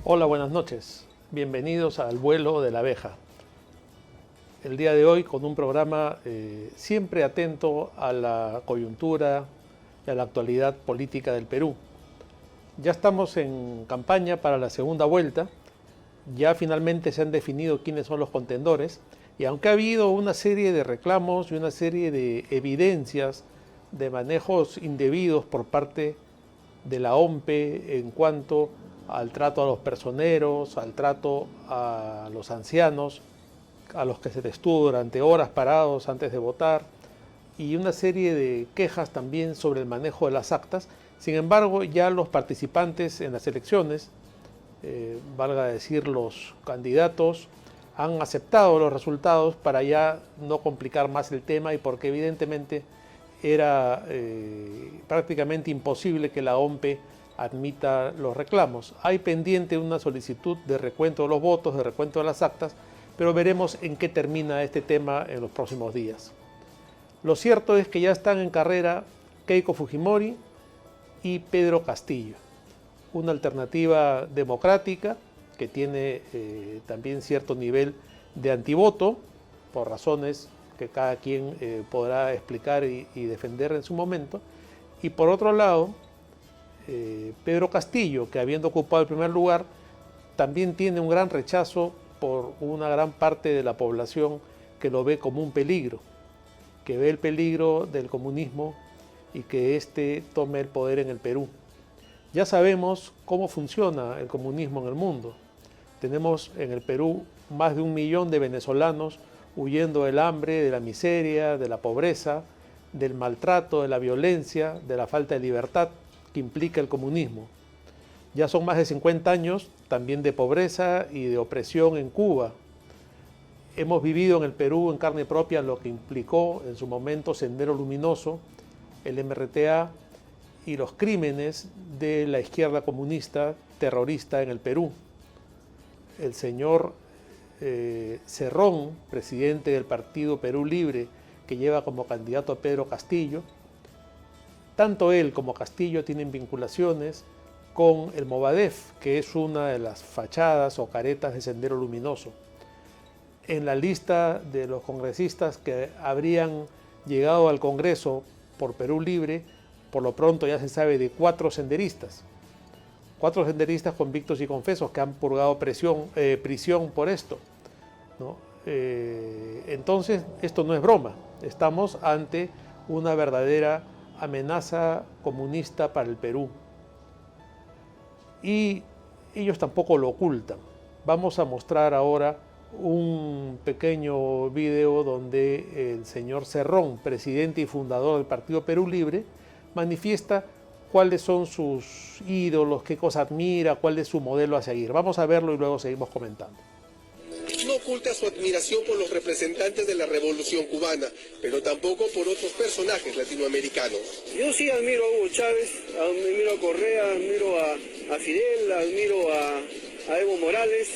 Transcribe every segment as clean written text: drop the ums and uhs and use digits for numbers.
Hola, buenas noches. Bienvenidos al vuelo de la abeja. El día de hoy con un programa siempre atento a la coyuntura y a la actualidad política del Perú. Ya estamos en campaña para la segunda vuelta. Ya finalmente se han definido quiénes son los contendores. Y aunque ha habido una serie de reclamos y una serie de evidencias de manejos indebidos por parte de la OMPE en cuanto al trato a los personeros, al trato a los ancianos, a los que se les estuvo durante horas parados antes de votar, y una serie de quejas también sobre el manejo de las actas. Sin embargo, ya los participantes en las elecciones, valga decir los candidatos, han aceptado los resultados para ya no complicar más el tema y porque evidentemente era prácticamente imposible que la OMPE admita los reclamos. Hay pendiente una solicitud de recuento de los votos, de recuento de las actas, pero veremos en qué termina este tema en los próximos días. Lo cierto es que ya están en carrera Keiko Fujimori y Pedro Castillo, una alternativa democrática que tiene también cierto nivel de antivoto, por razones que cada quien podrá explicar y defender en su momento, y por otro lado, Pedro Castillo, que habiendo ocupado el primer lugar, también tiene un gran rechazo por una gran parte de la población que lo ve como un peligro, que ve el peligro del comunismo y que éste tome el poder en el Perú. Ya sabemos cómo funciona el comunismo en el mundo. Tenemos en el Perú más de 1 millón de venezolanos huyendo del hambre, de la miseria, de la pobreza, del maltrato, de la violencia, de la falta de libertad que implica el comunismo. Ya son más de 50 años también de pobreza y de opresión en Cuba. Hemos vivido en el Perú en carne propia lo que implicó en su momento Sendero Luminoso, el MRTA y los crímenes de la izquierda comunista terrorista en el Perú. El señor Cerrón, presidente del partido Perú Libre, que lleva como candidato a Pedro Castillo, tanto él como Castillo tienen vinculaciones con el Movadef, que es una de las fachadas o caretas de Sendero Luminoso. En la lista de los congresistas que habrían llegado al Congreso por Perú Libre, por lo pronto ya se sabe de 4 senderistas. 4 senderistas convictos y confesos que han purgado prisión por esto, ¿no? Entonces, esto no es broma. Estamos ante una verdadera amenaza comunista para el Perú. Y ellos tampoco lo ocultan. Vamos a mostrar ahora un pequeño video donde el señor Cerrón, presidente y fundador del Partido Perú Libre, manifiesta cuáles son sus ídolos, qué cosa admira, cuál es su modelo a seguir. Vamos a verlo y luego seguimos comentando. No oculta su admiración por los representantes de la Revolución Cubana, pero tampoco por otros personajes latinoamericanos. Yo sí admiro a Hugo Chávez, admiro a Correa, admiro a Fidel, admiro a Evo Morales,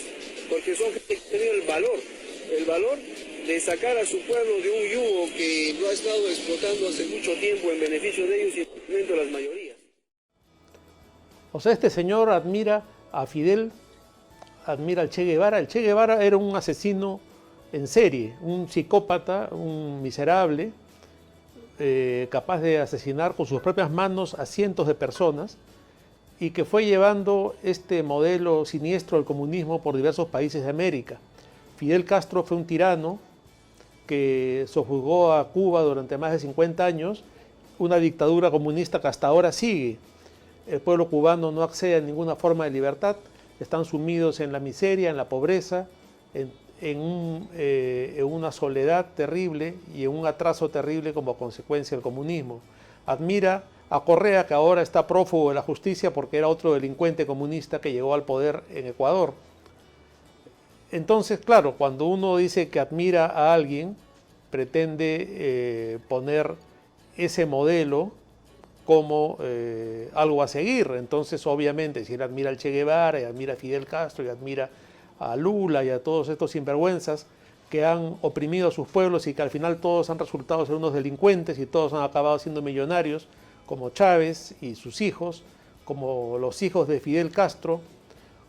porque son gente que han tenido el valor de sacar a su pueblo de un yugo que lo ha estado explotando hace mucho tiempo en beneficio de ellos y en detrimento de las mayorías. O sea, este señor admira a Fidel, admira al Che Guevara. El Che Guevara era un asesino en serie, un psicópata, un miserable, capaz de asesinar con sus propias manos a cientos de personas y que fue llevando este modelo siniestro del comunismo por diversos países de América. Fidel Castro fue un tirano que sojuzgó a Cuba durante más de 50 años, una dictadura comunista que hasta ahora sigue. El pueblo cubano no accede a ninguna forma de libertad, están sumidos en la miseria, en la pobreza, en una soledad terrible y en un atraso terrible como consecuencia del comunismo. Admira a Correa, que ahora está prófugo de la justicia porque era otro delincuente comunista que llegó al poder en Ecuador. Entonces, claro, cuando uno dice que admira a alguien, pretende poner ese modelo como algo a seguir. Entonces, obviamente, si él admira al Che Guevara, y admira a Fidel Castro, y admira a Lula y a todos estos sinvergüenzas que han oprimido a sus pueblos y que al final todos han resultado ser unos delincuentes y todos han acabado siendo millonarios, como Chávez y sus hijos, como los hijos de Fidel Castro,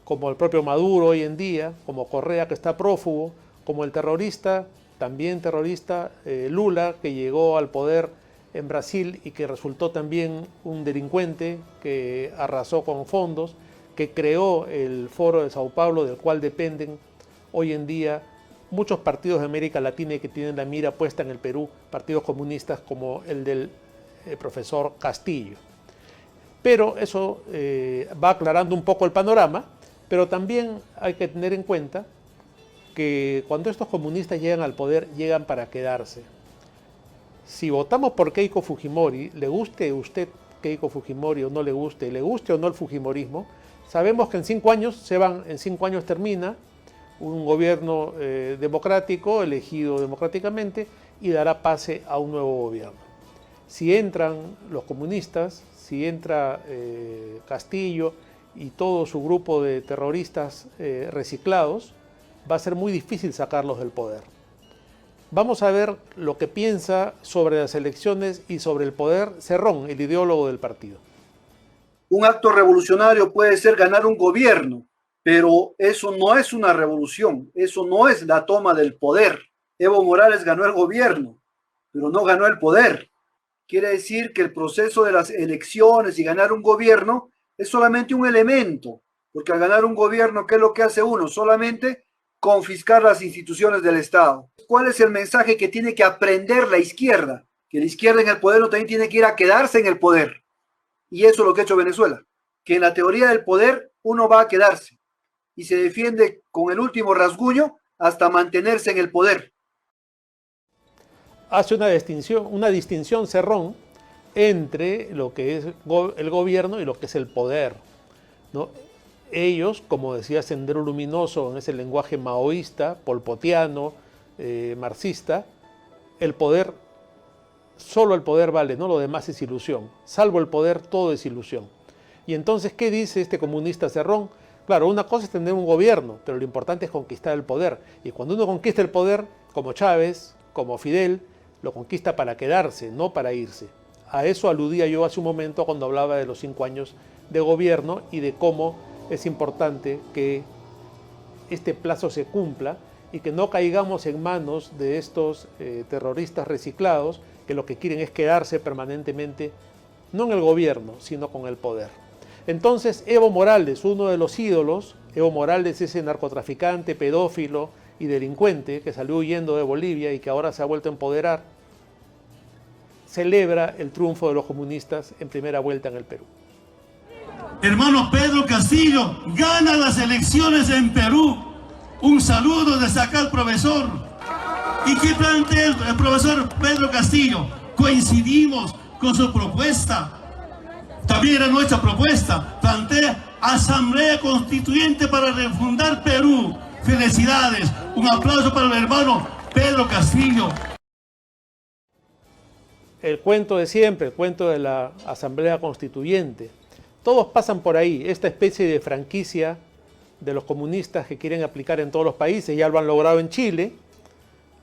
como el propio Maduro hoy en día, como Correa que está prófugo, como el terrorista, también terrorista, Lula, que llegó al poder en Brasil y que resultó también un delincuente que arrasó con fondos, que creó el Foro de Sao Paulo, del cual dependen hoy en día muchos partidos de América Latina y que tienen la mira puesta en el Perú, partidos comunistas como el del profesor Castillo. Pero eso va aclarando un poco el panorama, pero también hay que tener en cuenta que cuando estos comunistas llegan al poder, llegan para quedarse. Si votamos por Keiko Fujimori, le guste a usted Keiko Fujimori o no le guste o no el fujimorismo, sabemos que en 5 años se van, en 5 años termina un gobierno democrático, elegido democráticamente, y dará pase a un nuevo gobierno. Si entran los comunistas, si entra Castillo y todo su grupo de terroristas reciclados, va a ser muy difícil sacarlos del poder. Vamos a ver lo que piensa sobre las elecciones y sobre el poder Cerrón, el ideólogo del partido. Un acto revolucionario puede ser ganar un gobierno, pero eso no es una revolución, eso no es la toma del poder. Evo Morales ganó el gobierno, pero no ganó el poder. Quiere decir que el proceso de las elecciones y ganar un gobierno es solamente un elemento, porque al ganar un gobierno, ¿qué es lo que hace uno? Solamente confiscar las instituciones del Estado. ¿Cuál es el mensaje que tiene que aprender la izquierda? Que la izquierda en el poder no también tiene que ir a quedarse en el poder. Y eso es lo que ha hecho Venezuela, que en la teoría del poder uno va a quedarse y se defiende con el último rasguño hasta mantenerse en el poder. Hace una distinción Cerrón entre lo que es el gobierno y lo que es el poder, ¿no? Ellos, como decía Sendero Luminoso en ese lenguaje maoísta, polpotiano, marxista, el poder, solo el poder vale, no lo demás es ilusión. Salvo el poder, todo es ilusión. Y entonces, ¿qué dice este comunista Cerrón? Claro, una cosa es tener un gobierno, pero lo importante es conquistar el poder. Y cuando uno conquista el poder, como Chávez, como Fidel, lo conquista para quedarse, no para irse. A eso aludía yo hace un momento cuando hablaba de los 5 años de gobierno y de cómo es importante que este plazo se cumpla y que no caigamos en manos de estos terroristas reciclados que lo que quieren es quedarse permanentemente, no en el gobierno, sino con el poder. Entonces, Evo Morales, uno de los ídolos, Evo Morales, ese narcotraficante, pedófilo y delincuente que salió huyendo de Bolivia y que ahora se ha vuelto a empoderar, celebra el triunfo de los comunistas en primera vuelta en el Perú. Hermano Pedro Castillo gana las elecciones en Perú. Un saludo desde acá al profesor. ¿Y qué plantea el profesor Pedro Castillo? Coincidimos con su propuesta. También era nuestra propuesta. Plantea Asamblea Constituyente para refundar Perú. Felicidades. Un aplauso para el hermano Pedro Castillo. El cuento de siempre, el cuento de la Asamblea Constituyente. Todos pasan por ahí, esta especie de franquicia de los comunistas que quieren aplicar en todos los países, ya lo han logrado en Chile,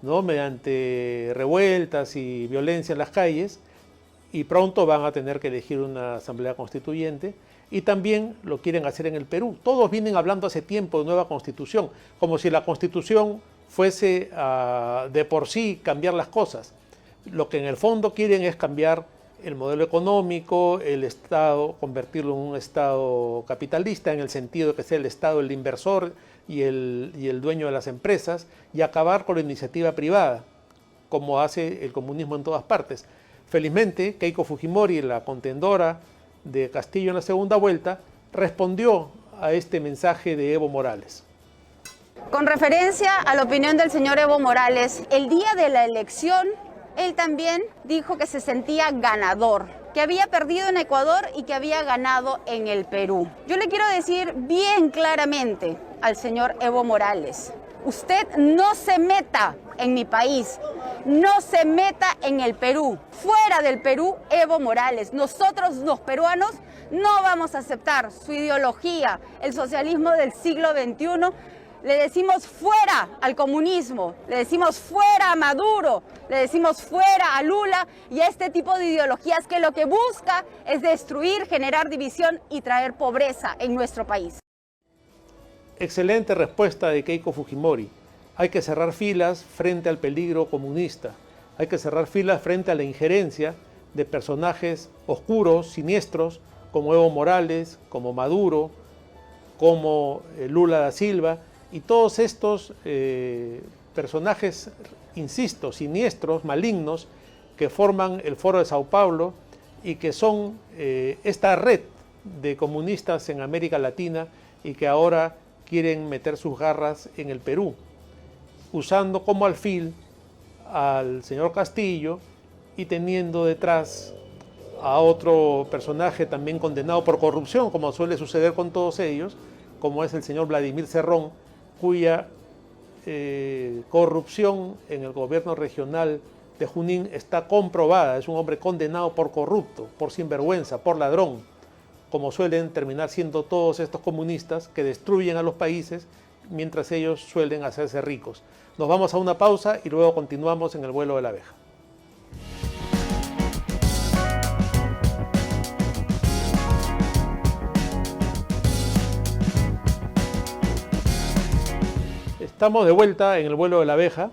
¿no? Mediante revueltas y violencia en las calles, y pronto van a tener que elegir una asamblea constituyente, y también lo quieren hacer en el Perú. Todos vienen hablando hace tiempo de nueva constitución, como si la constitución fuese de por sí cambiar las cosas. Lo que en el fondo quieren es cambiar el modelo económico, el Estado, convertirlo en un Estado capitalista, en el sentido de que sea el Estado el inversor y el dueño de las empresas, y acabar con la iniciativa privada, como hace el comunismo en todas partes. Felizmente, Keiko Fujimori, la contendora de Castillo en la segunda vuelta, respondió a este mensaje de Evo Morales. Con referencia a la opinión del señor Evo Morales, el día de la elección, él también dijo que se sentía ganador, que había perdido en Ecuador y que había ganado en el Perú. Yo le quiero decir bien claramente al señor Evo Morales Usted no se meta en mi país, no se meta en el Perú. Fuera del Perú, Evo Morales. Nosotros, los peruanos, no vamos a aceptar su ideología, el socialismo del siglo XXI. Le decimos fuera al comunismo, le decimos fuera a Maduro, le decimos fuera a Lula y a este tipo de ideologías que lo que busca es destruir, generar división y traer pobreza en nuestro país. Excelente respuesta de Keiko Fujimori. Hay que cerrar filas frente al peligro comunista. Hay que cerrar filas frente a la injerencia de personajes oscuros, siniestros, como Evo Morales, como Maduro, como Lula da Silva, y todos estos personajes, insisto, siniestros, malignos, que forman el Foro de Sao Paulo y que son esta red de comunistas en América Latina y que ahora quieren meter sus garras en el Perú, usando como alfil al señor Castillo y teniendo detrás a otro personaje también condenado por corrupción, como suele suceder con todos ellos, como es el señor Vladimir Cerrón, cuya corrupción en el gobierno regional de Junín está comprobada. Es un hombre condenado por corrupto, por sinvergüenza, por ladrón, como suelen terminar siendo todos estos comunistas que destruyen a los países mientras ellos suelen hacerse ricos. Nos vamos a una pausa y luego continuamos en el vuelo de la abeja. Estamos de vuelta en el vuelo de la abeja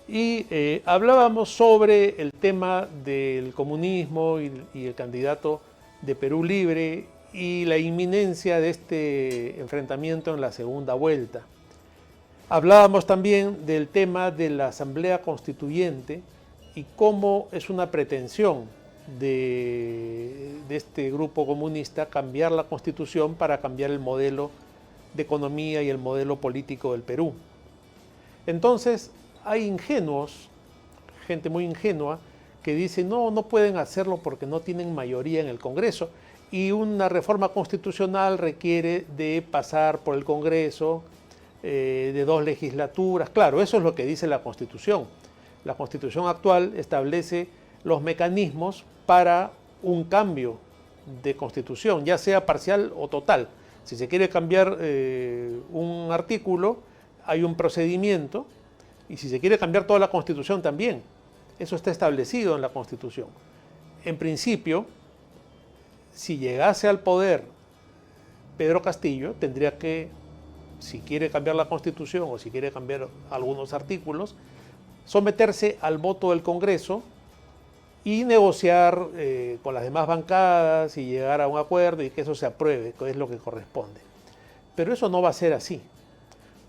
y hablábamos sobre el tema del comunismo y el candidato de Perú Libre y la inminencia de este enfrentamiento en la segunda vuelta. Hablábamos también del tema de la Asamblea Constituyente y cómo es una pretensión de este grupo comunista cambiar la Constitución para cambiar el modelo de economía y el modelo político del Perú. Entonces hay ingenuos, gente muy ingenua, que dice no pueden hacerlo porque no tienen mayoría en el Congreso y una reforma constitucional requiere de pasar por el Congreso de 2 legislaturas. Claro, eso es lo que dice la Constitución. La Constitución actual establece los mecanismos para un cambio de Constitución, ya sea parcial o total. Si se quiere cambiar un artículo, hay un procedimiento, y si se quiere cambiar toda la Constitución también. Eso está establecido en la Constitución. En principio, si llegase al poder Pedro Castillo, tendría que, si quiere cambiar la Constitución o si quiere cambiar algunos artículos, someterse al voto del Congreso y negociar con las demás bancadas y llegar a un acuerdo y que eso se apruebe, que es lo que corresponde. Pero eso no va a ser así,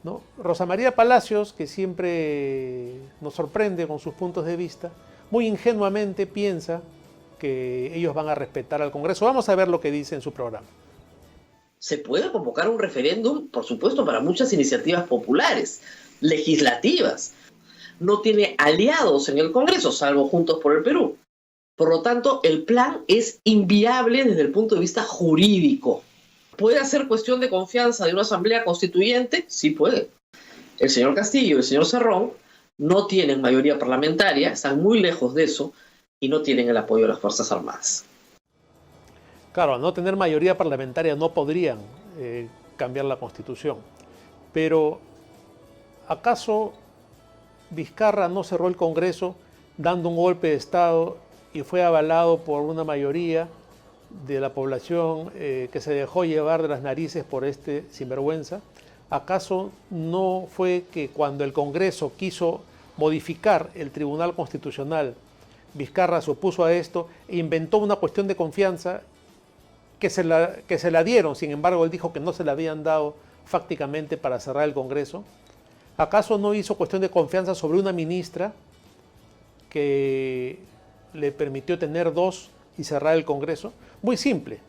¿no? Rosa María Palacios, que siempre nos sorprende con sus puntos de vista, muy ingenuamente piensa que ellos van a respetar al Congreso. Vamos a ver lo que dice en su programa. Se puede convocar un referéndum, por supuesto, para muchas iniciativas populares, legislativas. No tiene aliados en el Congreso, salvo Juntos por el Perú. Por lo tanto, el plan es inviable desde el punto de vista jurídico. ¿Puede ser cuestión de confianza de una asamblea constituyente? Sí puede. El señor Castillo y el señor Cerrón no tienen mayoría parlamentaria, están muy lejos de eso y no tienen el apoyo de las Fuerzas Armadas. Claro, al no tener mayoría parlamentaria no podrían cambiar la Constitución. Pero, ¿acaso Vizcarra no cerró el Congreso dando un golpe de Estado y fue avalado por una mayoría de la población que se dejó llevar de las narices por este sinvergüenza? ¿Acaso no fue que cuando el Congreso quiso modificar el Tribunal Constitucional, Vizcarra se opuso a esto e inventó una cuestión de confianza que se la dieron? Sin embargo, él dijo que no se la habían dado fácticamente para cerrar el Congreso. ¿Acaso no hizo cuestión de confianza sobre una ministra que le permitió tener 2 y cerrar el Congreso? Muy simple.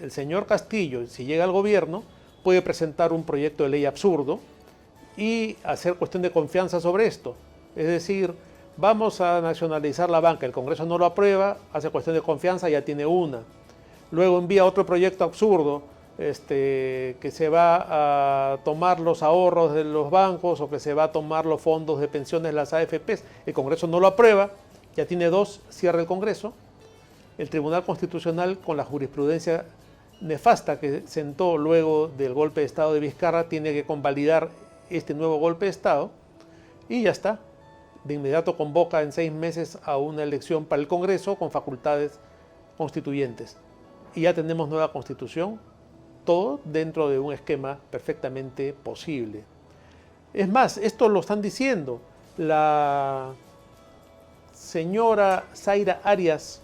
El señor Castillo, si llega al gobierno, puede presentar un proyecto de ley absurdo y hacer cuestión de confianza sobre esto. Es decir, vamos a nacionalizar la banca, el Congreso no lo aprueba, hace cuestión de confianza, ya tiene una. Luego envía otro proyecto absurdo que se va a tomar los ahorros de los bancos o que se va a tomar los fondos de pensiones de las AFPs. El Congreso no lo aprueba, ya tiene 2, cierra el Congreso. El Tribunal Constitucional, con la jurisprudencia nefasta que sentó luego del golpe de Estado de Vizcarra, tiene que convalidar este nuevo golpe de Estado y ya está. De inmediato convoca en 6 meses a una elección para el Congreso con facultades constituyentes. Y ya tenemos nueva Constitución, todo dentro de un esquema perfectamente posible. Es más, esto lo están diciendo. La señora Zaira Arias,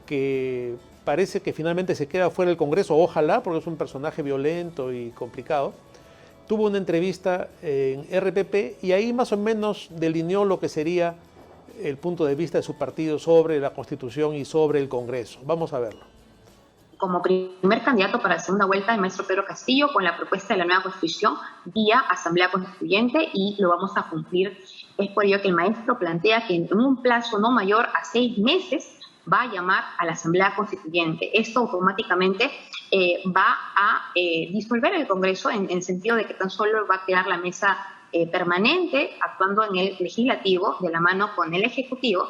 que parece que finalmente se queda fuera del Congreso, ojalá, porque es un personaje violento y complicado, tuvo una entrevista en RPP y ahí más o menos delineó lo que sería el punto de vista de su partido sobre la Constitución y sobre el Congreso. Vamos a verlo. Como primer candidato para la segunda vuelta, el maestro Pedro Castillo, con la propuesta de la nueva Constitución vía Asamblea Constituyente, y lo vamos a cumplir. Es por ello que el maestro plantea que en un plazo no mayor a 6 meses va a llamar a la Asamblea Constituyente. Esto automáticamente va a disolver el Congreso en el sentido de que tan solo va a quedar la mesa permanente actuando en el legislativo de la mano con el ejecutivo,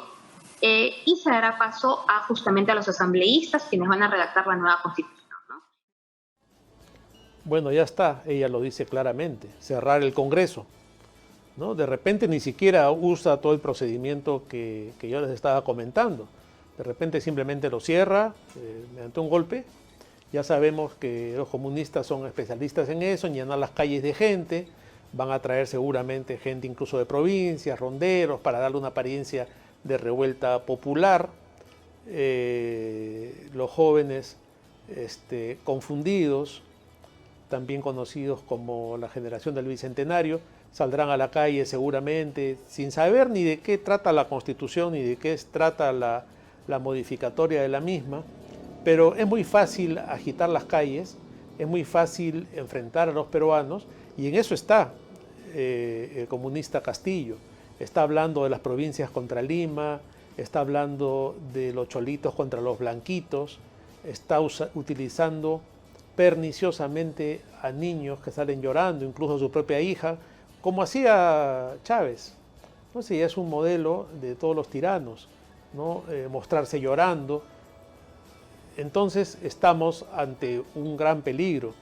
y se dará paso justamente a los asambleístas, quienes van a redactar la nueva Constitución, ¿no? Bueno, ya está, ella lo dice claramente, cerrar el Congreso, ¿no? De repente ni siquiera usa todo el procedimiento que yo les estaba comentando. De repente simplemente lo cierra mediante un golpe. Ya sabemos que los comunistas son especialistas en eso, en llenar las calles de gente. Van a traer seguramente gente incluso de provincias, ronderos, para darle una apariencia de revuelta popular. Los jóvenes confundidos, también conocidos como la generación del Bicentenario, saldrán a la calle seguramente sin saber ni de qué trata la Constitución ni de qué trata la modificatoria de la misma, pero es muy fácil agitar las calles, es muy fácil enfrentar a los peruanos, y en eso está el comunista Castillo. Está hablando de las provincias contra Lima, está hablando de los cholitos contra los blanquitos, está utilizando perniciosamente a niños que salen llorando, incluso a su propia hija, como hacía Chávez. Entonces ya es un modelo de todos los tiranos, ¿no? Mostrarse llorando. Entonces estamos ante un gran peligro.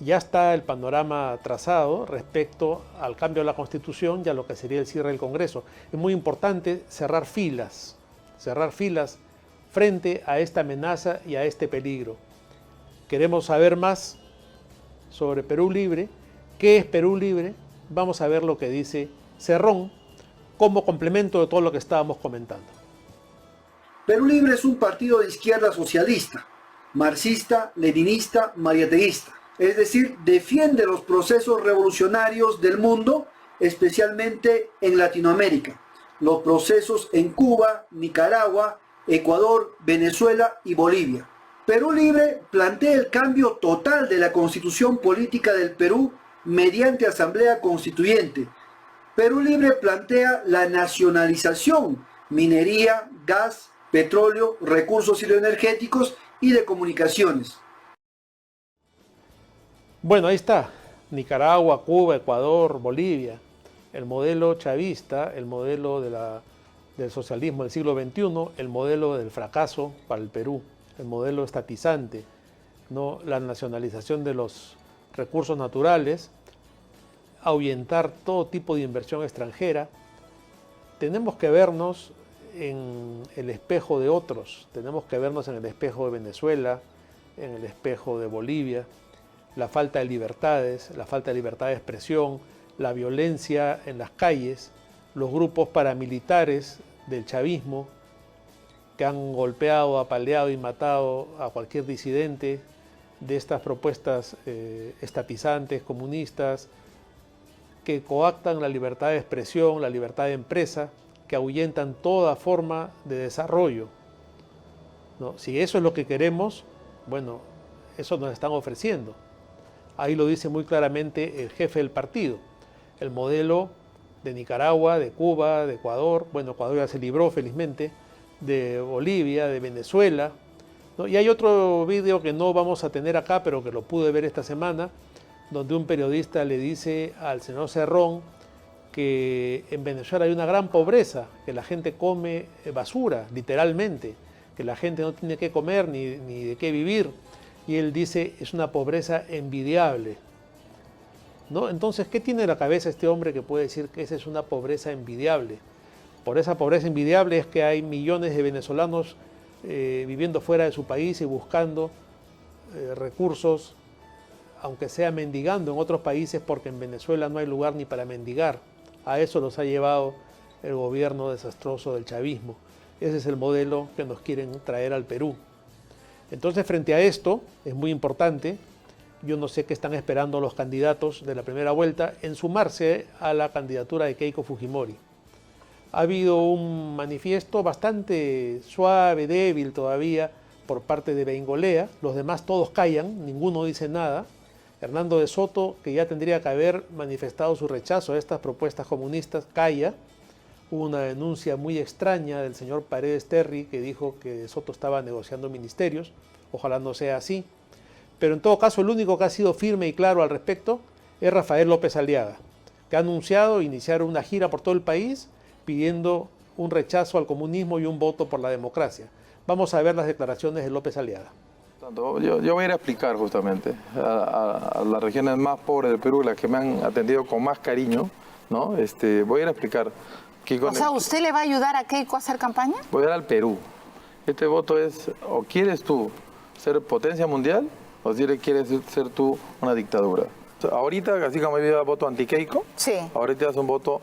Ya está el panorama trazado respecto al cambio de la Constitución y a lo que sería el cierre del Congreso. Es muy importante cerrar filas frente a esta amenaza y a este peligro. Queremos saber más sobre Perú Libre. ¿Qué es Perú Libre? Vamos a ver lo que dice Cerrón como complemento de todo lo que estábamos comentando. Perú Libre es un partido de izquierda socialista, marxista, leninista, mariateísta. Es decir, defiende los procesos revolucionarios del mundo, especialmente en Latinoamérica. Los procesos en Cuba, Nicaragua, Ecuador, Venezuela y Bolivia. Perú Libre plantea el cambio total de la constitución política del Perú mediante asamblea constituyente. Perú Libre plantea la nacionalización, minería, gas, petróleo, recursos hidroenergéticos y de comunicaciones. Bueno, ahí está, Nicaragua, Cuba, Ecuador, Bolivia, el modelo chavista, el modelo del socialismo del siglo XXI, el modelo del fracaso para el Perú, el modelo estatizante, ¿no? La nacionalización de los recursos naturales, ahuyentar todo tipo de inversión extranjera. Tenemos que vernos en el espejo de otros, tenemos que vernos en el espejo de Venezuela, en el espejo de Bolivia. La falta de libertades, la falta de libertad de expresión, la violencia en las calles, los grupos paramilitares del chavismo que han golpeado, apaleado y matado a cualquier disidente de estas propuestas estatizantes, comunistas, que coactan la libertad de expresión, la libertad de empresa, que ahuyentan toda forma de desarrollo, ¿no? Si eso es lo que queremos, bueno, eso nos están ofreciendo. Ahí lo dice muy claramente el jefe del partido. El modelo de Nicaragua, de Cuba, de Ecuador, bueno, Ecuador ya se libró felizmente, de Bolivia, de Venezuela, ¿no? Y hay otro vídeo que no vamos a tener acá, pero que lo pude ver esta semana, donde un periodista le dice al señor Cerrón que en Venezuela hay una gran pobreza, que la gente come basura, literalmente, que la gente no tiene que comer ni de qué vivir. Y él dice, es una pobreza envidiable, ¿no? Entonces, ¿qué tiene en la cabeza este hombre que puede decir que esa es una pobreza envidiable? Por esa pobreza envidiable es que hay millones de venezolanos viviendo fuera de su país y buscando recursos, aunque sea mendigando en otros países, porque en Venezuela no hay lugar ni para mendigar. A eso los ha llevado el gobierno desastroso del chavismo. Ese es el modelo que nos quieren traer al Perú. Entonces, frente a esto, es muy importante, yo no sé qué están esperando los candidatos de la primera vuelta, en sumarse a la candidatura de Keiko Fujimori. Ha habido un manifiesto bastante suave, débil todavía, por parte de Beingolea. Los demás todos callan, ninguno dice nada. Hernando de Soto, que ya tendría que haber manifestado su rechazo a estas propuestas comunistas, calla. Hubo una denuncia muy extraña del señor Paredes Terry, que dijo que de Soto estaba negociando ministerios. Ojalá no sea así. Pero en todo caso, el único que ha sido firme y claro al respecto es Rafael López Aliaga, que ha anunciado iniciar una gira por todo el país pidiendo un rechazo al comunismo y un voto por la democracia. Vamos a ver las declaraciones de López Aliaga. Yo voy a ir a explicar justamente a las regiones más pobres del Perú, las que me han atendido con más cariño, ¿no? Voy a ir a explicar. O sea, ¿usted le va a ayudar a Keiko a hacer campaña? Voy a ir al Perú. Este voto es, o quieres tú ser potencia mundial, o quieres ser tú una dictadura. O sea, ahorita, así como había voto anti-Keiko, sí, ahorita es un voto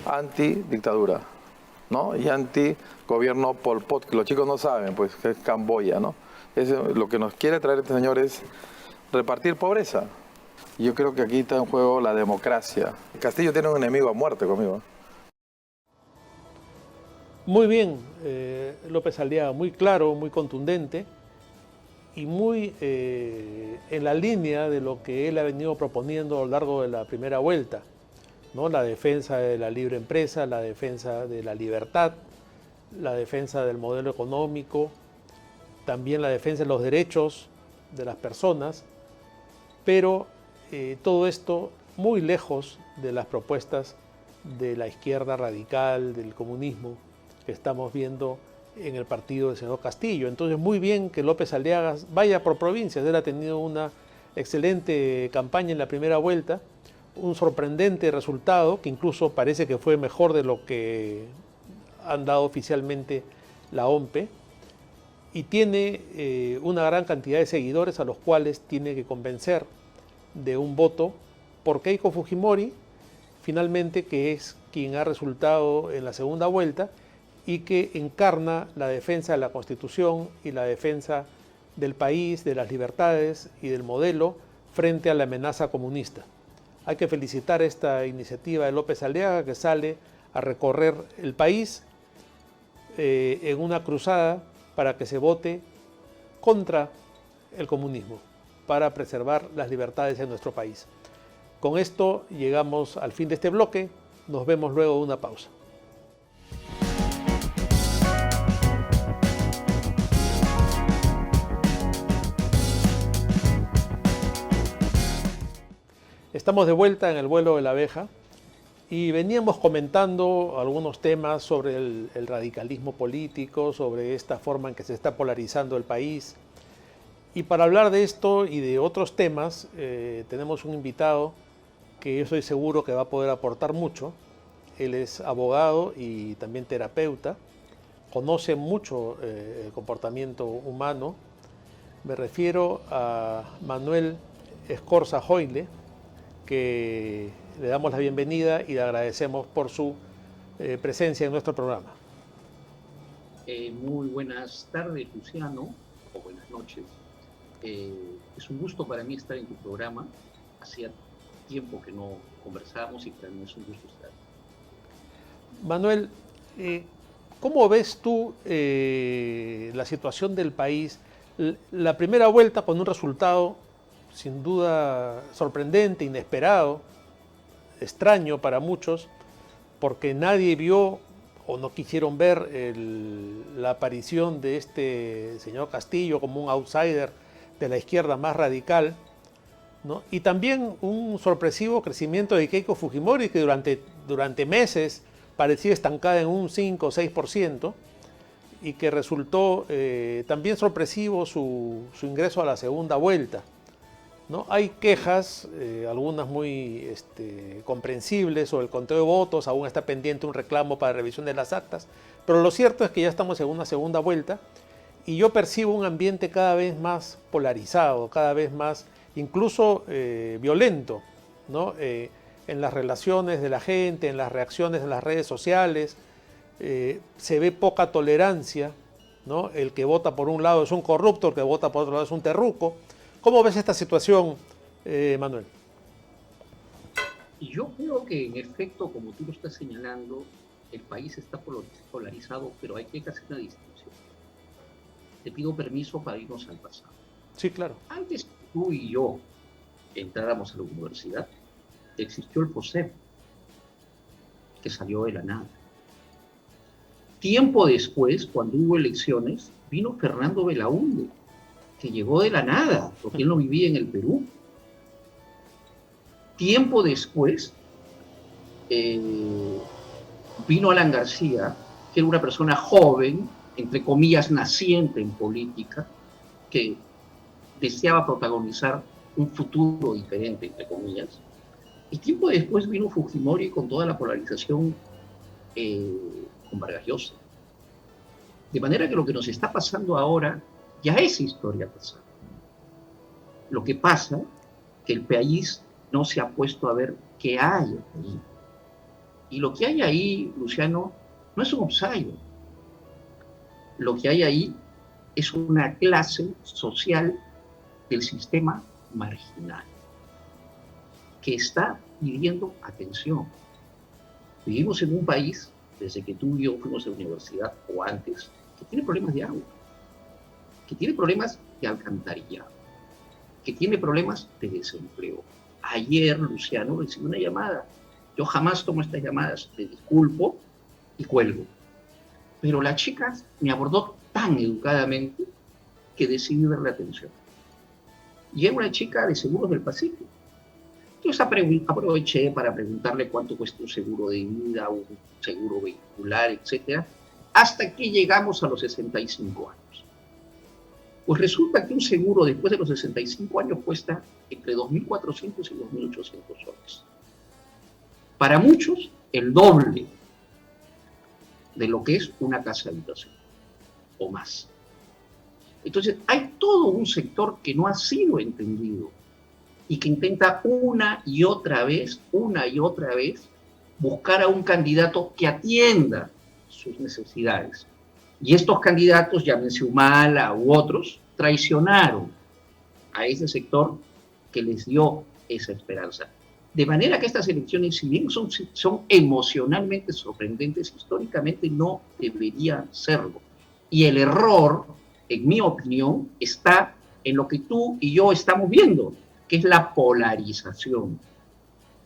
anti-dictadura, ¿no? Y anti-gobierno Pol Pot, que los chicos no saben, pues, que es Camboya, ¿no? Lo que nos quiere traer este señor es repartir pobreza. Y yo creo que aquí está en juego la democracia. Castillo tiene un enemigo a muerte conmigo. Muy bien, López Aliaga, muy claro, muy contundente y muy en la línea de lo que él ha venido proponiendo a lo largo de la primera vuelta, ¿no? La defensa de la libre empresa, la defensa de la libertad, la defensa del modelo económico, también la defensa de los derechos de las personas, pero todo esto muy lejos de las propuestas de la izquierda radical, del comunismo, que estamos viendo en el partido del señor Castillo. Entonces, muy bien que López Aliaga vaya por provincias. Él ha tenido una excelente campaña en la primera vuelta, un sorprendente resultado, que incluso parece que fue mejor de lo que han dado oficialmente la OMPE, y tiene una gran cantidad de seguidores a los cuales tiene que convencer de un voto por Keiko Fujimori, finalmente, que es quien ha resultado en la segunda vuelta y que encarna la defensa de la Constitución y la defensa del país, de las libertades y del modelo frente a la amenaza comunista. Hay que felicitar esta iniciativa de López Aliaga, que sale a recorrer el país en una cruzada para que se vote contra el comunismo, para preservar las libertades en nuestro país. Con esto llegamos al fin de este bloque. Nos vemos luego de una pausa. Estamos de vuelta en el vuelo de la abeja y veníamos comentando algunos temas sobre el radicalismo político, sobre esta forma en que se está polarizando el país. Y para hablar de esto y de otros temas, tenemos un invitado que yo estoy seguro que va a poder aportar mucho. Él es abogado y también terapeuta, conoce mucho el comportamiento humano. Me refiero a Manuel Escorza Joyle, que le damos la bienvenida y le agradecemos por su presencia en nuestro programa. Muy buenas tardes, Luciano, o buenas noches. Es un gusto para mí estar en tu programa. Hacía tiempo que no conversábamos y para mí es un gusto estar. Manuel, ¿cómo ves tú la situación del país? La primera vuelta con un resultado sin duda sorprendente, inesperado, extraño para muchos, porque nadie vio o no quisieron ver la aparición de este señor Castillo como un outsider de la izquierda más radical, ¿no? Y también un sorpresivo crecimiento de Keiko Fujimori, que durante meses parecía estancada en un 5 o 6%, y que resultó también sorpresivo su ingreso a la segunda vuelta, ¿no? Hay quejas, algunas muy comprensibles, sobre el conteo de votos. Aún está pendiente un reclamo para revisión de las actas, pero lo cierto es que ya estamos en una segunda vuelta y yo percibo un ambiente cada vez más polarizado, cada vez más incluso violento, ¿no? En las relaciones de la gente, en las reacciones de las redes sociales, se ve poca tolerancia, ¿no? El que vota por un lado es un corrupto, el que vota por otro lado es un terruco. ¿Cómo ves esta situación, Manuel? Yo creo que en efecto, como tú lo estás señalando, el país está polarizado, pero hay que hacer una distinción. Te pido permiso para irnos al pasado. Sí, claro. Antes que tú y yo entráramos a la universidad, existió el FOSEP, que salió de la nada. Tiempo después, cuando hubo elecciones, vino Fernando Belaúnde, que llegó de la nada, porque él no vivía en el Perú. Tiempo después, vino Alan García, que era una persona joven, entre comillas, naciente en política, que deseaba protagonizar un futuro diferente, entre comillas. Y tiempo después vino Fujimori con toda la polarización con Vargas Llosa. De manera que lo que nos está pasando ahora ya es historia pasada. Lo que pasa es que el país no se ha puesto a ver qué hay ahí. Y lo que hay ahí, Luciano, no es un outsider. Lo que hay ahí es una clase social del sistema marginal que está pidiendo atención. Vivimos en un país, desde que tú y yo fuimos a la universidad o antes, que tiene problemas de agua, que tiene problemas de alcantarillado, que tiene problemas de desempleo. Ayer, Luciano, recibí una llamada. Yo jamás tomo estas llamadas, te disculpo y cuelgo. Pero la chica me abordó tan educadamente que decidí darle atención. Y era una chica de Seguros del Pacífico. Entonces aproveché para preguntarle cuánto cuesta un seguro de vida, un seguro vehicular, etc. Hasta que llegamos a los 65 años. Pues resulta que un seguro después de los 65 años cuesta entre 2.400 y 2.800 soles. Para muchos, el doble de lo que es una casa de habitación, o más. Entonces, hay todo un sector que no ha sido entendido y que intenta una y otra vez, buscar a un candidato que atienda sus necesidades. Y estos candidatos, llámense Humala u otros, traicionaron a ese sector que les dio esa esperanza. De manera que estas elecciones, si bien son emocionalmente sorprendentes, históricamente no deberían serlo. Y el error, en mi opinión, está en lo que tú y yo estamos viendo, que es la polarización.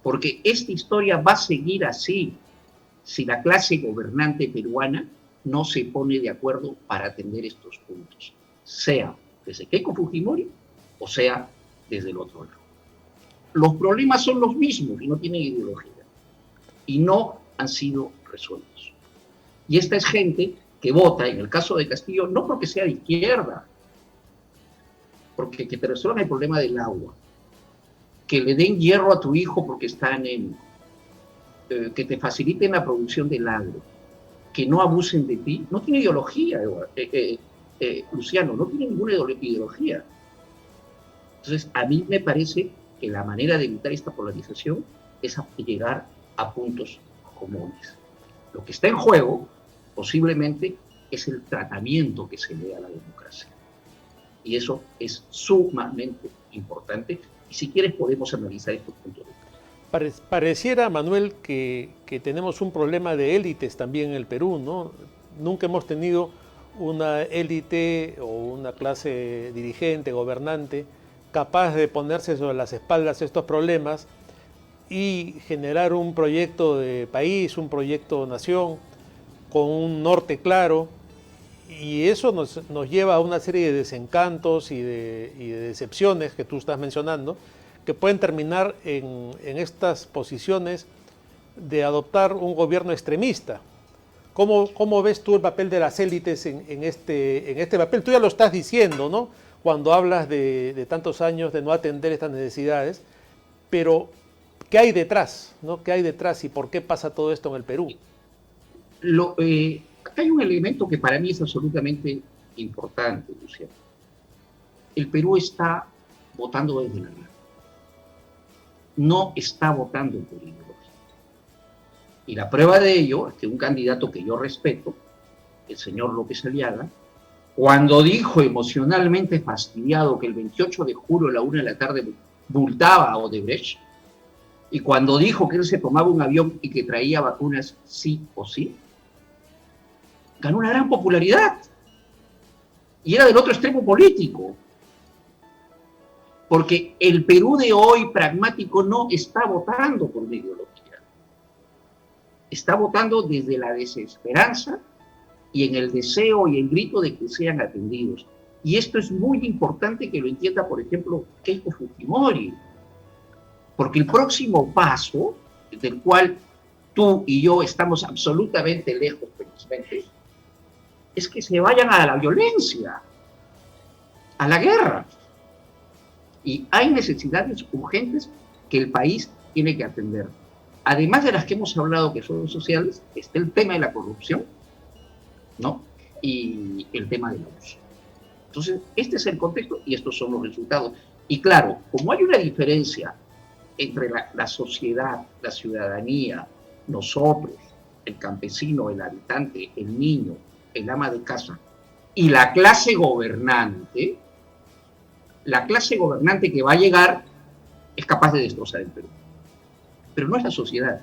Porque esta historia va a seguir así si la clase gobernante peruana no se pone de acuerdo para atender estos puntos, sea desde Keiko Fujimori o sea desde el otro lado. Los problemas son los mismos y no tienen ideología y no han sido resueltos. Y esta es gente que vota, en el caso de Castillo, no porque sea de izquierda, porque que te resuelvan el problema del agua, que le den hierro a tu hijo porque está anémico, que te faciliten la producción del agro, que no abusen de ti, no tiene ideología, Luciano, no tiene ninguna ideología. Entonces, a mí me parece que la manera de evitar esta polarización es llegar a puntos comunes. Lo que está en juego, posiblemente, es el tratamiento que se le da a la democracia. Y eso es sumamente importante. Y si quieres, podemos analizar estos puntos de vista. Pareciera, Manuel, que tenemos un problema de élites también en el Perú, ¿no? Nunca hemos tenido una élite o una clase dirigente, gobernante, capaz de ponerse sobre las espaldas estos problemas y generar un proyecto de país, un proyecto de nación, con un norte claro, y eso nos lleva a una serie de desencantos y de decepciones que tú estás mencionando, que pueden terminar en estas posiciones de adoptar un gobierno extremista. ¿Cómo ves tú el papel de las élites en este papel? Tú ya lo estás diciendo, ¿no? Cuando hablas de tantos años de no atender estas necesidades, pero ¿qué hay detrás? ¿No? ¿Qué hay detrás y por qué pasa todo esto en el Perú? Acá hay un elemento que para mí es absolutamente importante, Luciano. El Perú está votando desde la mano. No está votando por ideología. Y la prueba de ello es que un candidato que yo respeto, el señor López Aliaga, cuando dijo emocionalmente fastidiado que el 28 de julio a la 1 de la tarde multaba a Odebrecht, y cuando dijo que él se tomaba un avión y que traía vacunas sí o sí, ganó una gran popularidad. Y era del otro extremo político. Porque el Perú de hoy pragmático no está votando por una ideología. Está votando desde la desesperanza y en el deseo y el grito de que sean atendidos. Y esto es muy importante que lo entienda, por ejemplo, Keiko Fujimori. Porque el próximo paso, del cual tú y yo estamos absolutamente lejos, felizmente, es que se vayan a la violencia, a la guerra. Y hay necesidades urgentes que el país tiene que atender. Además de las que hemos hablado que son sociales, está el tema de la corrupción, ¿no? Y el tema del abuso. Entonces, este es el contexto y estos son los resultados. Y claro, como hay una diferencia entre la sociedad, la ciudadanía, nosotros, el campesino, el habitante, el niño, el ama de casa, y la clase gobernante que va a llegar es capaz de destrozar el Perú. Pero no es la sociedad.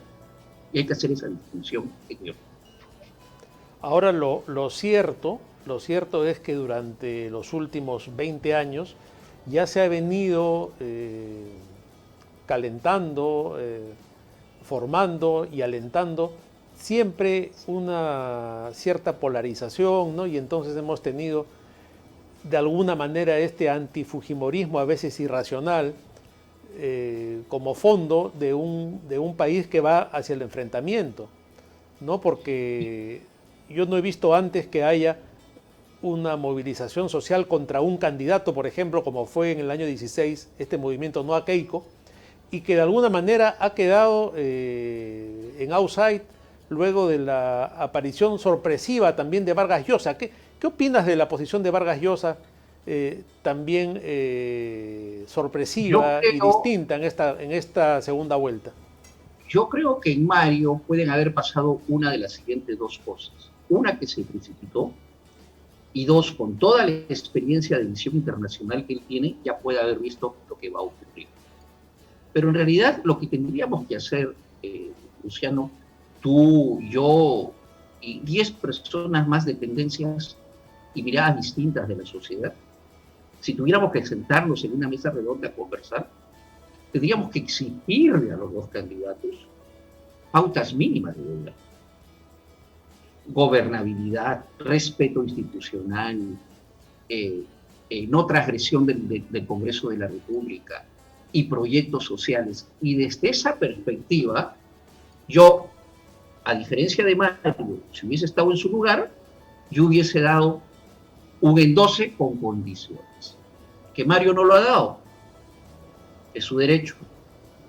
Y hay que hacer esa distinción. Ahora, lo cierto es que durante los últimos 20 años ya se ha venido calentando, formando y alentando siempre una cierta polarización, ¿no? Y entonces hemos tenido de alguna manera este antifujimorismo a veces irracional como fondo de un país que va hacia el enfrentamiento, ¿no? Porque yo no he visto antes que haya una movilización social contra un candidato, por ejemplo, como fue en el año 16, este movimiento No a Keiko, y que de alguna manera ha quedado en outside luego de la aparición sorpresiva también de Vargas Llosa. ¿Qué opinas de la posición de Vargas Llosa, también sorpresiva y distinta en esta segunda vuelta? Yo creo que en Mario pueden haber pasado una de las siguientes dos cosas. Una, que se precipitó, y dos, con toda la experiencia de visión internacional que él tiene, ya puede haber visto lo que va a ocurrir. Pero en realidad lo que tendríamos que hacer, Luciano, tú, yo y 10 personas más de tendencias y miradas distintas de la sociedad, si tuviéramos que sentarnos en una mesa redonda a conversar, tendríamos que exigirle a los dos candidatos pautas mínimas de gobierno. Gobernabilidad, respeto institucional, no transgresión del Congreso de la República y proyectos sociales. Y desde esa perspectiva, yo, a diferencia de Mario, si hubiese estado en su lugar, yo hubiese dado un endose con condiciones. Que Mario no lo ha dado, es su derecho.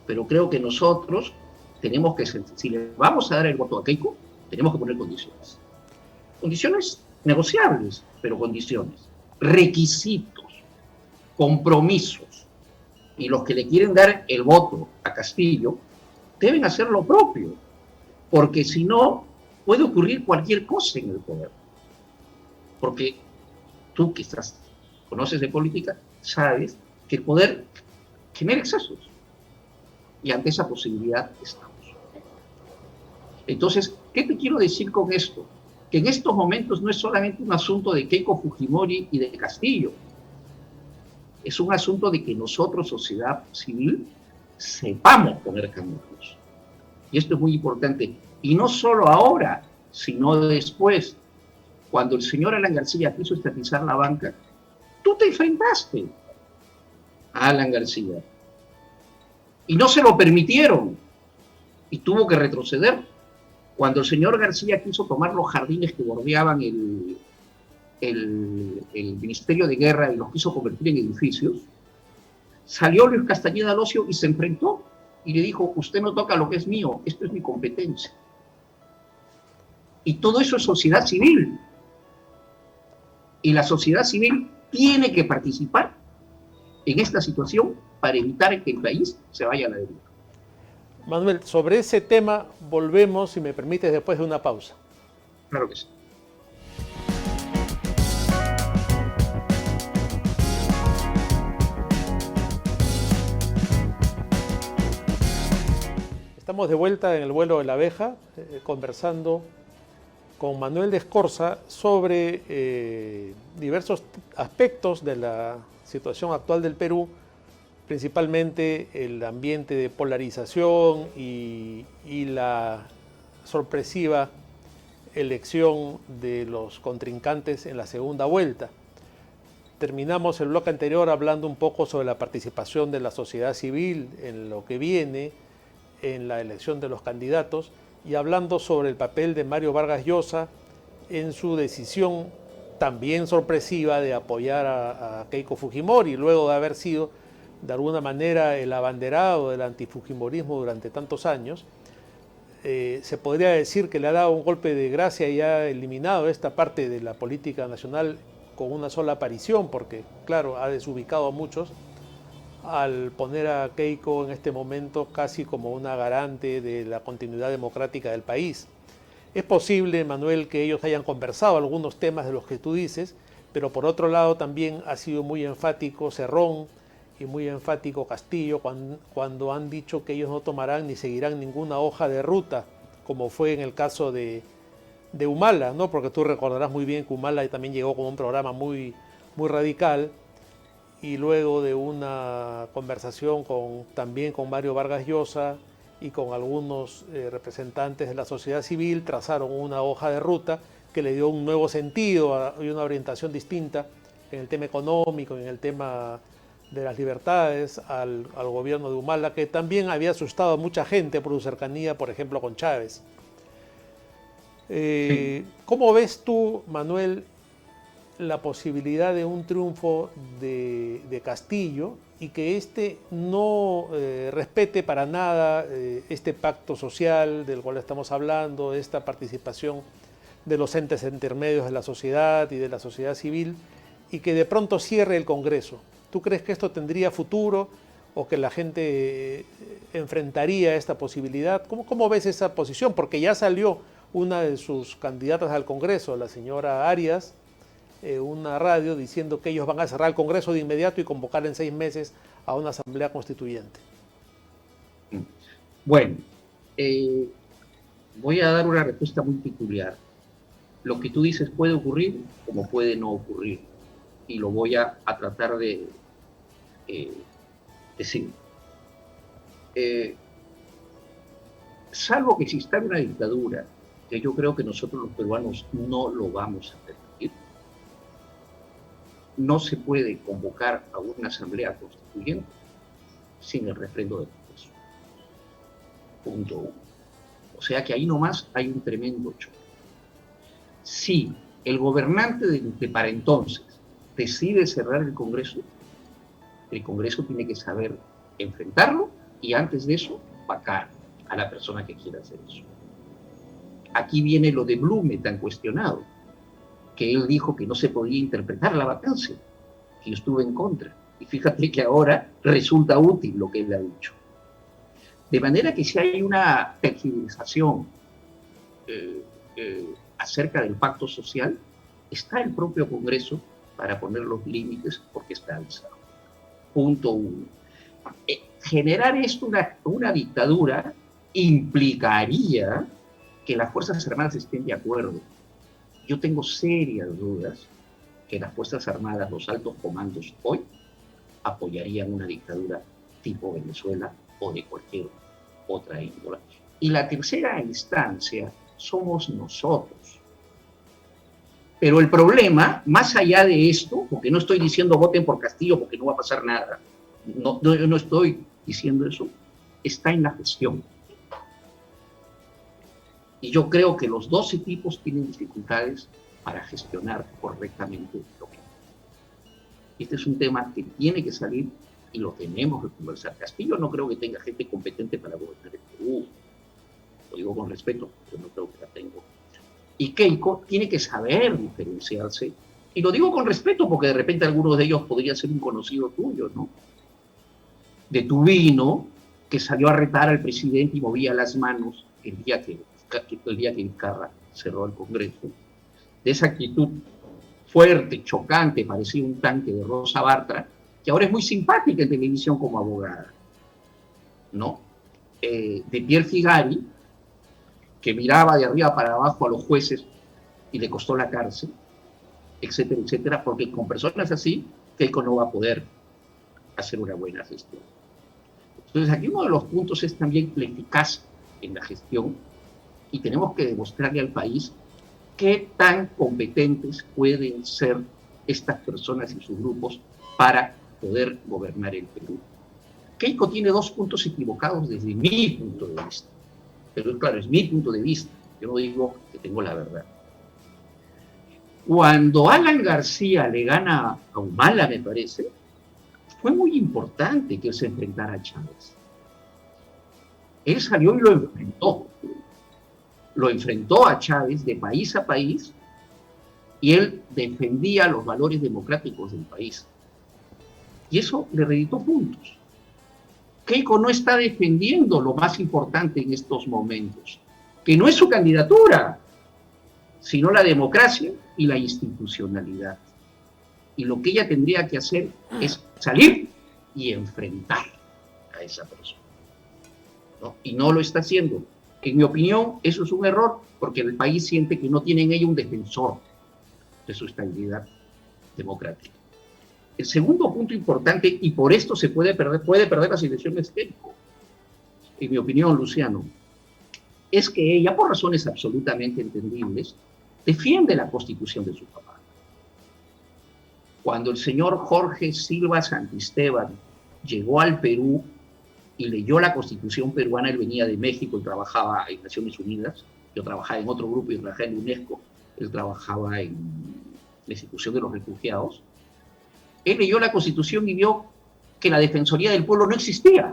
Pero creo que nosotros tenemos que, si le vamos a dar el voto a Keiko, tenemos que poner condiciones. Condiciones negociables, pero condiciones. Requisitos, compromisos. Y los que le quieren dar el voto a Castillo deben hacer lo propio. Porque si no, puede ocurrir cualquier cosa en el poder. Porque tú que conoces de política, sabes que el poder genera excesos. Y ante esa posibilidad estamos. Entonces, ¿qué te quiero decir con esto? Que en estos momentos no es solamente un asunto de Keiko Fujimori y de Castillo. Es un asunto de que nosotros, sociedad civil, sepamos poner caminos. Y esto es muy importante. Y no solo ahora, sino después. Cuando el señor Alan García quiso estatizar la banca, tú te enfrentaste a Alan García. Y no se lo permitieron. Y tuvo que retroceder. Cuando el señor García quiso tomar los jardines que bordeaban el Ministerio de Guerra y los quiso convertir en edificios, salió Luis Castañeda Locio y se enfrentó y le dijo: usted no toca lo que es mío, esto es mi competencia. Y todo eso es sociedad civil. Y la sociedad civil tiene que participar en esta situación para evitar que el país se vaya a la deriva. Manuel, sobre ese tema volvemos, si me permites, después de una pausa. Claro que sí. Estamos de vuelta en el vuelo de la abeja, conversando con Manuel de Escorza sobre diversos aspectos de la situación actual del Perú, principalmente el ambiente de polarización y la sorpresiva elección de los contrincantes en la segunda vuelta. Terminamos el bloque anterior hablando un poco sobre la participación de la sociedad civil en lo que viene, en la elección de los candidatos, y hablando sobre el papel de Mario Vargas Llosa en su decisión también sorpresiva de apoyar a Keiko Fujimori, luego de haber sido de alguna manera el abanderado del antifujimorismo durante tantos años. Se podría decir que le ha dado un golpe de gracia y ha eliminado esta parte de la política nacional con una sola aparición, porque claro, ha desubicado a muchos al poner a Keiko en este momento casi como una garante de la continuidad democrática del país. Es posible, Manuel, que ellos hayan conversado algunos temas de los que tú dices, pero por otro lado también ha sido muy enfático Cerrón y muy enfático Castillo cuando han dicho que ellos no tomarán ni seguirán ninguna hoja de ruta, como fue en el caso de Humala, ¿no? Porque tú recordarás muy bien que Humala también llegó con un programa muy radical, y luego de una conversación también con Mario Vargas Llosa y con algunos representantes de la sociedad civil, trazaron una hoja de ruta que le dio un nuevo sentido y una orientación distinta en el tema económico, en el tema de las libertades al gobierno de Humala, que también había asustado a mucha gente por su cercanía, por ejemplo, con Chávez. Sí. ¿Cómo ves tú, Manuel, la posibilidad de un triunfo de Castillo y que éste no respete para nada este pacto social del cual estamos hablando, esta participación de los entes intermedios de la sociedad y de la sociedad civil, y que de pronto cierre el Congreso? ¿Tú crees que esto tendría futuro o que la gente enfrentaría esta posibilidad? ¿Cómo ves esa posición? Porque ya salió una de sus candidatas al Congreso, la señora Arias, una radio diciendo que ellos van a cerrar el Congreso de inmediato y convocar en 6 meses a una asamblea constituyente. Bueno, voy a dar una respuesta muy peculiar. Lo que tú dices puede ocurrir como puede no ocurrir, y lo voy a tratar de decir. Salvo que exista una dictadura, que yo creo que nosotros los peruanos no lo vamos a permitir, no se puede convocar a una asamblea constituyente sin el refrendo del Congreso. Punto 1. O sea que ahí nomás hay un tremendo choque. Si el gobernante de para entonces decide cerrar el Congreso tiene que saber enfrentarlo y antes de eso vacar a la persona que quiera hacer eso. Aquí viene lo de Blume tan cuestionado, que él dijo que no se podía interpretar la vacancia, que yo estuve en contra. Y fíjate que ahora resulta útil lo que él ha dicho. De manera que si hay una tergiversación acerca del pacto social, está el propio Congreso para poner los límites porque está avisado. Punto 1. Generar esto una dictadura implicaría que las Fuerzas Armadas estén de acuerdo. Yo tengo serias dudas que las Fuerzas Armadas, los altos comandos hoy, apoyarían una dictadura tipo Venezuela o de cualquier otra índole. Y la tercera instancia somos nosotros. Pero el problema, más allá de esto, porque no estoy diciendo voten por Castillo porque no va a pasar nada, yo no estoy diciendo eso, está en la gestión. Y yo creo que los dos equipos tienen dificultades para gestionar correctamente lo que. Este es un tema que tiene que salir y lo tenemos que conversar. Castillo no creo que tenga gente competente para gobernar el Perú. Lo digo con respeto, pero no creo que la tengo. Y Keiko tiene que saber diferenciarse. Y lo digo con respeto porque de repente algunos de ellos podría ser un conocido tuyo, ¿no? De Tubino, que salió a retar al presidente y movía las manos el día que Vizcarra cerró el Congreso. De esa actitud fuerte, chocante, parecía un tanque de Rosa Bartra, que ahora es muy simpática en televisión como abogada, ¿no? De Pierre Figari, que miraba de arriba para abajo a los jueces y le costó la cárcel, etcétera, etcétera, porque con personas así, Keiko no va a poder hacer una buena gestión. Entonces, aquí uno de los puntos es también la eficacia en la gestión y tenemos que demostrarle al país qué tan competentes pueden ser estas personas y sus grupos para poder gobernar el Perú. Keiko tiene dos puntos equivocados desde mi punto de vista. Pero claro, es mi punto de vista. Yo no digo que tengo la verdad. Cuando Alan García le gana a Humala, me parece, fue muy importante que él se enfrentara a Chávez. Él salió y lo enfrentó. Lo enfrentó a Chávez de país a país y él defendía los valores democráticos del país. Y eso le reditó puntos. Keiko no está defendiendo lo más importante en estos momentos, que no es su candidatura, sino la democracia y la institucionalidad. Y lo que ella tendría que hacer es salir y enfrentar a esa persona, ¿no? Y no lo está haciendo. En mi opinión, eso es un error, porque el país siente que no tiene en ella un defensor de su estabilidad democrática. El segundo punto importante, y por esto se puede perder las elecciones Keiko, en mi opinión, Luciano, es que ella, por razones absolutamente entendibles, defiende la constitución de su papá. Cuando el señor Jorge Silva Santisteban llegó al Perú y leyó la constitución peruana, él venía de México y trabajaba en Naciones Unidas, yo trabajaba en otro grupo y trabajaba en UNESCO, él trabajaba en la institución de los refugiados. Él leyó la Constitución y vio que la Defensoría del Pueblo no existía.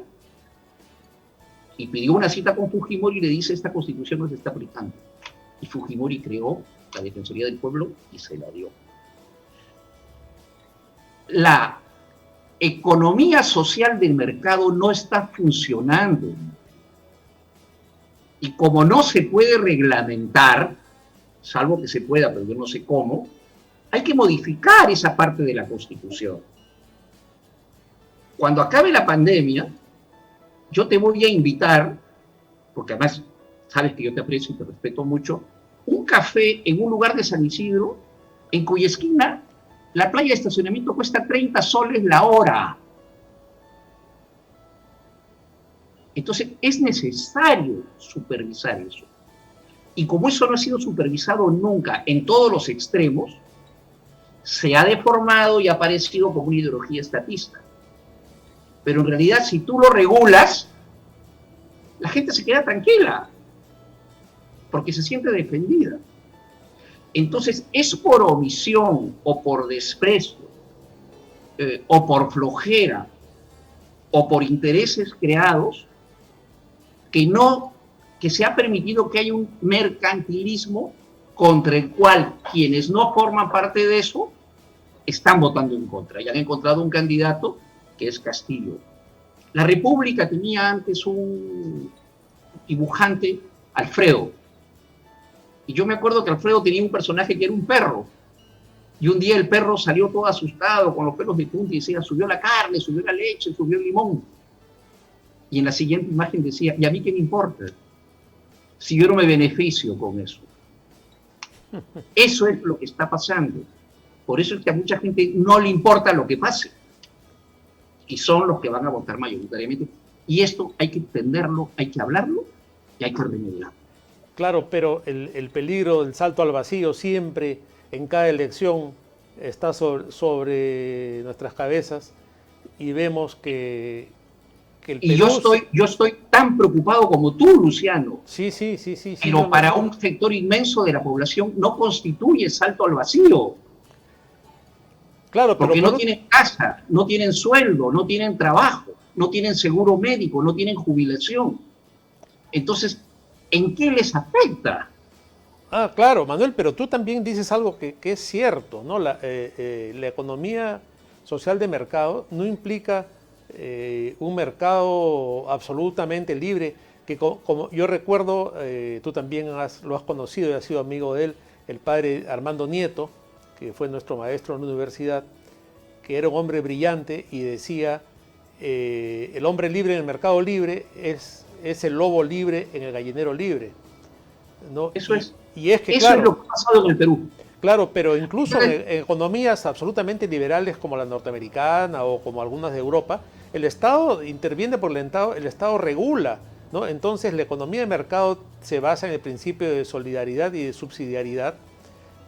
Y pidió una cita con Fujimori y le dice, esta Constitución no se está aplicando. Y Fujimori creó la Defensoría del Pueblo y se la dio. La economía social del mercado no está funcionando. Y como no se puede reglamentar, salvo que se pueda, pero yo no sé cómo, hay que modificar esa parte de la Constitución. Cuando acabe la pandemia, yo te voy a invitar, porque además sabes que yo te aprecio y te respeto mucho, un café en un lugar de San Isidro, en cuya esquina la playa de estacionamiento cuesta 30 soles la hora. Entonces es necesario supervisar eso. Y como eso no ha sido supervisado nunca en todos los extremos, se ha deformado y ha aparecido como una ideología estatista. Pero en realidad, si tú lo regulas, la gente se queda tranquila, porque se siente defendida. Entonces, es por omisión, o por desprecio, o por flojera, o por intereses creados, que se ha permitido que haya un mercantilismo contra el cual quienes no forman parte de eso están votando en contra y han encontrado un candidato que es Castillo. La República tenía antes un dibujante, Alfredo, y yo me acuerdo que Alfredo tenía un personaje que era un perro, y un día el perro salió todo asustado con los pelos de punta y decía, subió la carne, subió la leche, subió el limón, y en la siguiente imagen decía, ¿y a mí qué me importa? Si yo no me beneficio con eso. Eso es lo que está pasando. Por eso es que a mucha gente no le importa lo que pase. Y son los que van a votar mayoritariamente. Y esto hay que entenderlo, hay que hablarlo y hay que remediarlo. Claro, pero el peligro del salto al vacío siempre en cada elección está sobre nuestras cabezas y vemos que el Perú... Y yo estoy tan preocupado como tú, Luciano. Sí. Pero para un sector inmenso de la población no constituye salto al vacío. Claro, pero porque no tienen casa, no tienen sueldo, no tienen trabajo, no tienen seguro médico, no tienen jubilación. Entonces, ¿en qué les afecta? Ah, claro, Manuel, pero tú también dices algo que es cierto, ¿no? La economía social de mercado no implica un mercado absolutamente libre, que como yo recuerdo, tú también lo has conocido y has sido amigo de él, el padre Armando Nieto, que fue nuestro maestro en la universidad, que era un hombre brillante y decía, el hombre libre en el mercado libre es el lobo libre en el gallinero libre, ¿no? Eso es. Y es que, eso claro, es lo que ha pasado en el Perú. Claro, pero incluso en economías absolutamente liberales como la norteamericana o como algunas de Europa, el Estado interviene por el Estado regula, ¿no? Entonces la economía de mercado se basa en el principio de solidaridad y de subsidiariedad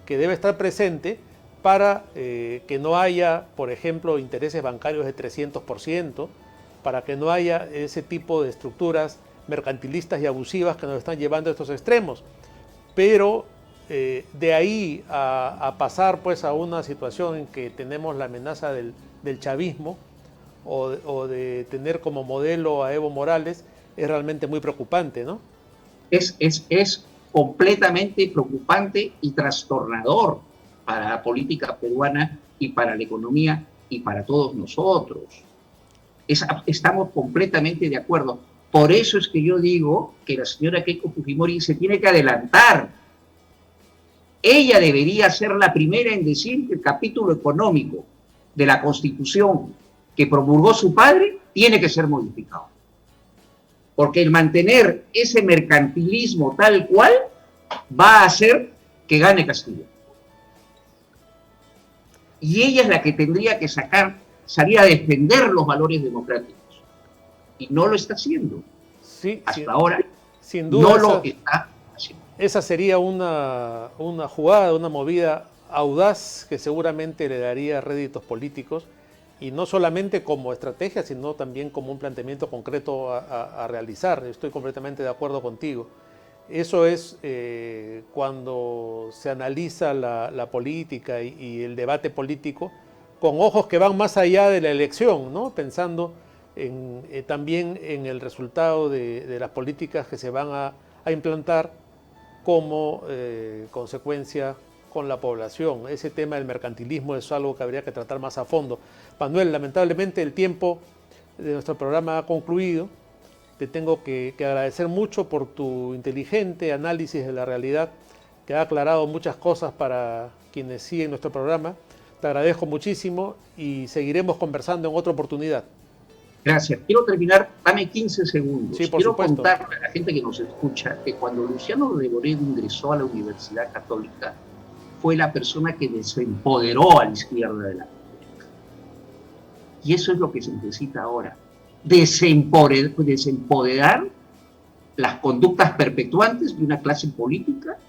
que debe estar presente para que no haya, por ejemplo, intereses bancarios de 300%, para que no haya ese tipo de estructuras mercantilistas y abusivas que nos están llevando a estos extremos. Pero de ahí a pasar pues a una situación en que tenemos la amenaza del chavismo o de tener como modelo a Evo Morales es realmente muy preocupante, ¿no? Es completamente preocupante y trastornador para la política peruana y para la economía y para todos nosotros. Estamos completamente de acuerdo. Por eso es que yo digo que la señora Keiko Fujimori se tiene que adelantar. Ella debería ser la primera en decir que el capítulo económico de la Constitución que promulgó su padre tiene que ser modificado. Porque el mantener ese mercantilismo tal cual va a hacer que gane Castillo. Y ella es la que tendría que salir a defender los valores democráticos. Y no lo está haciendo. Sí, hasta ahora sin duda no lo está haciendo. Esa sería una jugada, una movida audaz que seguramente le daría réditos políticos, y no solamente como estrategia, sino también como un planteamiento concreto a realizar. Estoy completamente de acuerdo contigo. Eso es cuando se analiza la política y el debate político con ojos que van más allá de la elección, ¿no? Pensando también en el resultado de las políticas que se van a implantar como consecuencia con la población. Ese tema del mercantilismo es algo que habría que tratar más a fondo. Manuel, lamentablemente el tiempo de nuestro programa ha concluido. Te tengo que agradecer mucho por tu inteligente análisis de la realidad, que ha aclarado muchas cosas para quienes siguen nuestro programa. Te agradezco muchísimo y seguiremos conversando en otra oportunidad. Gracias. Quiero terminar, dame 15 segundos. Sí, Quiero supuesto. contarle a la gente que nos escucha que cuando Luciano Revoredo ingresó a la Universidad Católica, fue la persona que desempoderó a la izquierda de la República. Y eso es lo que se necesita ahora. Desempoderar las conductas perpetuantes de una clase política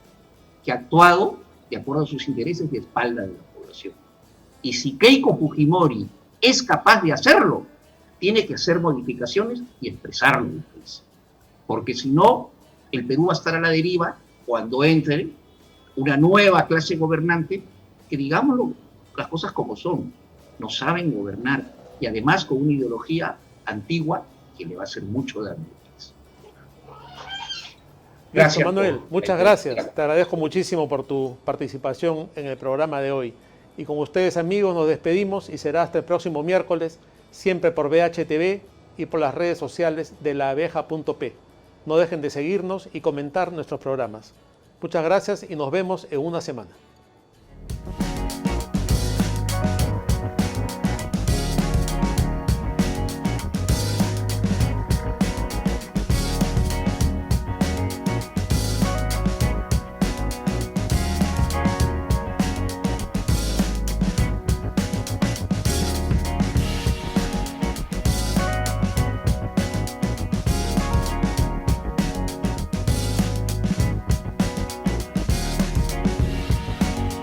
que ha actuado de acuerdo a sus intereses y a espalda de la población. Y si Keiko Fujimori es capaz de hacerlo, tiene que hacer modificaciones y expresarlo en el país. Porque si no, el Perú va a estar a la deriva cuando entre una nueva clase gobernante que, digámoslo, las cosas como son, no saben gobernar y además con una ideología antigua que le va a hacer mucho daño. Gracias, Manuel. Muchas gracias. Te agradezco muchísimo por tu participación en el programa de hoy. Y con ustedes, amigos, nos despedimos y será hasta el próximo miércoles, siempre por BHTV y por las redes sociales de laabeja.p. No dejen de seguirnos y comentar nuestros programas. Muchas gracias y nos vemos en una semana.